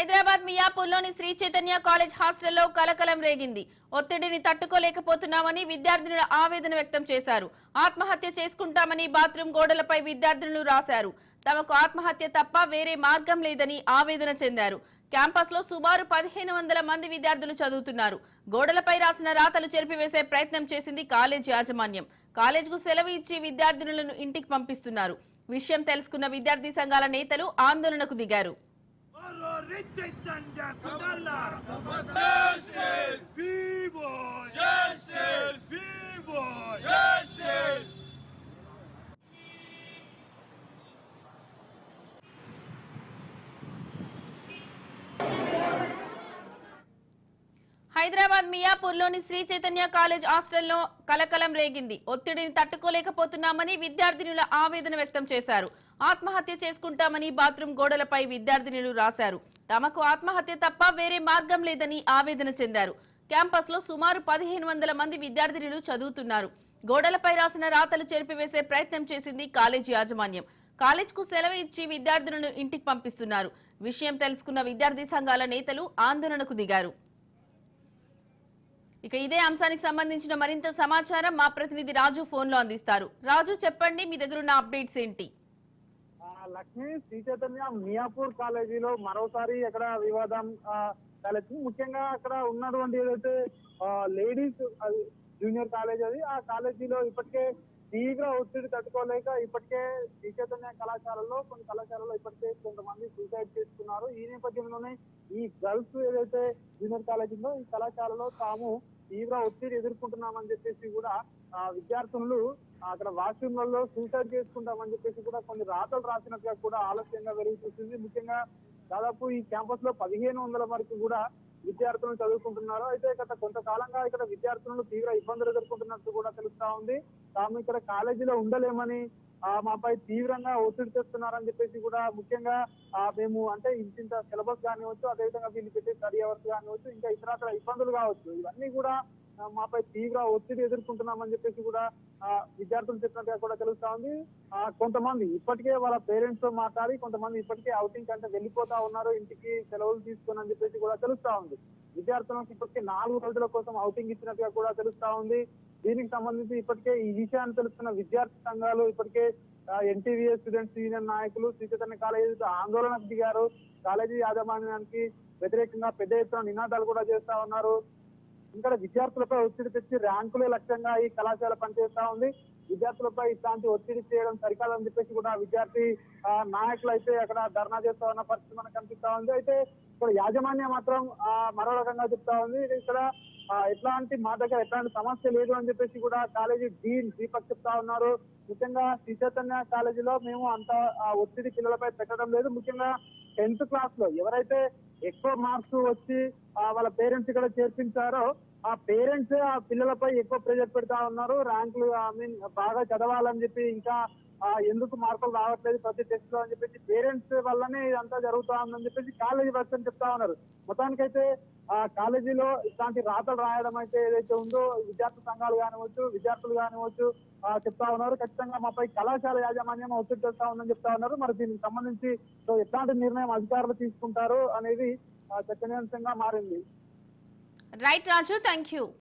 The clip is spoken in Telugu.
హైదరాబాద్ మియాపూర్లోని శ్రీ చైతన్య కాలేజ్ హాస్టల్లో కలకలం రేగింది. ఒత్తిడిని తట్టుకోలేకపోతున్నామని విద్యార్థినులు ఆవేదన వ్యక్తం చేశారు. ఆత్మహత్య చేసుకుంటామని బాత్రూమ్ గోడలపై విద్యార్థినులు రాశారు. తమకు ఆత్మహత్య తప్ప వేరే మార్గం లేదని ఆవేదన చెందారు. క్యాంపస్ లో సుమారు 1500 మంది విద్యార్థులు చదువుతున్నారు. గోడలపై రాసిన రాతలు చెరిపివేసే ప్రయత్నం చేసింది కాలేజ్ యాజమాన్యం. కాలేజ్ కు సెలవు ఇచ్చి విద్యార్థినులను ఇంటికి పంపిస్తున్నారు. విషయం తెలుసుకున్న విద్యార్థి సంఘాల నేతలు ఆందోళనకు దిగారు. హైదరాబాద్ మియాపూర్లోని శ్రీ చైతన్య కాలేజ్ హాస్టల్లో కలకలం రేగింది. ఒత్తిడిని తట్టుకోలేకపోతున్నామని విద్యార్థినుల ఆవేదన వ్యక్తం చేశారు. ఆత్మహత్య చేసుకుంటామని బాత్రూమ్ గోడలపై విద్యార్థినులు రాశారు. తమకు ఆత్మహత్య తప్ప వేరే మార్గం లేదని ఆవేదన చెందారు. క్యాంపస్ లో సుమారు 1500 మంది విద్యార్థినులు చదువుతున్నారు. గోడలపై రాసిన రాతలు చెరిపివేసే ప్రయత్నం చేసింది కాలేజ్ యాజమాన్యం. కాలేజ్ కు సెలవు ఇచ్చి విద్యార్థులను ఇంటికి పంపిస్తున్నారు. విషయం తెలుసుకున్న విద్యార్థి సంఘాల నేతలు ఆందోళనకు దిగారు. ఇక ఇదే అంశానికి సంబంధించిన మరింత సమాచారం మా ప్రతినిధి రాజు ఫోన్ లో అందిస్తారు. రాజు, చెప్పండి, మీ దగ్గర ఉన్న అప్డేట్స్ ఏంటి? లక్ష్మి, శ్రీ చైతన్య మియాపూర్ కాలేజీలో మరోసారి అక్కడ వివాదం తలెత్తింది. ముఖ్యంగా అక్కడ ఉన్నటువంటి ఏదైతే లేడీస్ జూనియర్ కాలేజ్ అది, ఆ కాలేజీలో ఇప్పటికే తీవ్ర ఒత్తిడి తట్టుకోలేక ఇప్పటికే శ్రీ చైతన్య కళాశాలలో కొన్ని కళాశాలలో ఇప్పటికే కొంతమంది సూసైడ్ చేసుకున్నారు. ఈ నేపథ్యంలోనే ఈ గర్ల్స్ ఏదైతే జూనియర్ కాలేజ్ ఉందో ఈ కళాశాలలో తాము తీవ్ర ఒత్తిడి ఎదుర్కొంటున్నామని చెప్పేసి కూడా విద్యార్థులు అక్కడ వాష్రూమ్లలో సూసైడ్ చేసుకుంటామని చెప్పేసి కూడా కొన్ని రాతలు రాసినట్టుగా కూడా ఆలస్యంగా వెలుగు చూసింది. ముఖ్యంగా దాదాపు ఈ క్యాంపస్ లో 1500 వరకు కూడా విద్యార్థులు చదువుకుంటున్నారు. అయితే గత కొంతకాలంగా ఇక్కడ విద్యార్థులను తీవ్ర ఇబ్బందులు ఎదుర్కొంటున్నట్టు కూడా తెలుస్తా ఉంది. తాము ఇక్కడ కాలేజీలో ఉండలేమని మాపై తీవ్రంగా ఒత్తిడి చేస్తున్నారని చెప్పేసి కూడా ముఖ్యంగా మేము అంటే ఇంత సిలబస్ కానివచ్చు, అదేవిధంగా వీళ్ళు పెట్టే స్టడీ అవర్స్ కానివచ్చు, ఇంకా ఇతర ఇబ్బందులు కావచ్చు, ఇవన్నీ కూడా మాపై తీవ్ర ఒత్తిడి ఎదుర్కొంటున్నామని చెప్పేసి కూడా విద్యార్థులు చెప్పినట్టుగా కూడా తెలుస్తా ఉంది. కొంతమంది ఇప్పటికే వాళ్ళ పేరెంట్స్ తో మాట్లాడి కొంతమంది ఇప్పటికే అవుటింగ్ అంటే వెళ్ళిపోతా ఉన్నారు ఇంటికి సెలవులు తీసుకొని అని చెప్పేసి కూడా తెలుస్తా ఉంది. విద్యార్థులకు ఇప్పటికే 4 రోజుల కోసం అవుటింగ్ ఇచ్చినట్టుగా కూడా తెలుస్తా ఉంది. దీనికి సంబంధించి ఇప్పటికే ఈ విషయాన్ని తెలుస్తున్న విద్యార్థి సంఘాలు ఇప్పటికే ఎన్టీవీఏ స్టూడెంట్స్ యూనియన్ నాయకులు శ్రీ చైతన్య కాలేజీ ఆందోళనకు దిగారు. కాలేజీ యాజమాన్యానికి వ్యతిరేకంగా పెద్ద ఎత్తున నినాదాలు కూడా చేస్తా ఉన్నారు. ఇక్కడ విద్యార్థులపై ఒత్తిడి తెచ్చి ర్యాంకులే లక్ష్యంగా ఈ కళాశాల పనిచేస్తా ఉంది. విద్యార్థులపై ఇట్లాంటి ఒత్తిడి చేయడం సరికాదని చెప్పేసి కూడా విద్యార్థి నాయకులు అయితే అక్కడ ధర్నా చేస్తా ఉన్న పరిస్థితి మనకు కనిపిస్తా ఉంది. అయితే ఇక్కడ యాజమాన్యం మాత్రం మరో రకంగా చెప్తా ఉంది. ఇక్కడ ఎట్లాంటి మా దగ్గర ఎట్లాంటి సమస్య లేదు అని చెప్పేసి కూడా కాలేజీ డీన్ దీపక్ చెప్తా ఉన్నారు. ముఖ్యంగా శ్రీ చైతన్య కాలేజీలో మేము అంత ఒత్తిడి పిల్లలపై పెట్టడం లేదు. ముఖ్యంగా 10th క్లాస్ లో ఎవరైతే ఎక్కువ మార్క్స్ వచ్చి వాళ్ళ పేరెంట్స్ ఇక్కడ చేర్పించారో ఆ పేరెంట్స్ ఆ పిల్లలపై ఎక్కువ ప్రెజర్ పెడతా ఉన్నారు. ర్యాంకులు బాగా చదవాలని చెప్పి ఇంకా ఎందుకు మార్కులు రావట్లేదు ప్రతి టెస్ట్ లో అని చెప్పేసి పేరెంట్స్ వల్లనే ఇదంతా జరుగుతా ఉందని చెప్పేసి కాలేజీ వర్షన్ చెప్తా ఉన్నారు. మొత్తానికైతే కాలేజీలో ఇట్లాంటి రాతలు రాయడం అయితే ఏదైతే ఉందో విద్యార్థి సంఘాలు కానివచ్చు, విద్యార్థులు కానివచ్చు చెప్తా ఉన్నారు. ఖచ్చితంగా మాపై కళాశాల యాజమాన్యం ఒత్తిడి చేస్తా ఉందని చెప్తా ఉన్నారు. మరి దీనికి సంబంధించి ఎట్లాంటి నిర్ణయం అధికారులు తీసుకుంటారు అనేది చర్చనీయాంశంగా మారింది. Right Raju, thank you.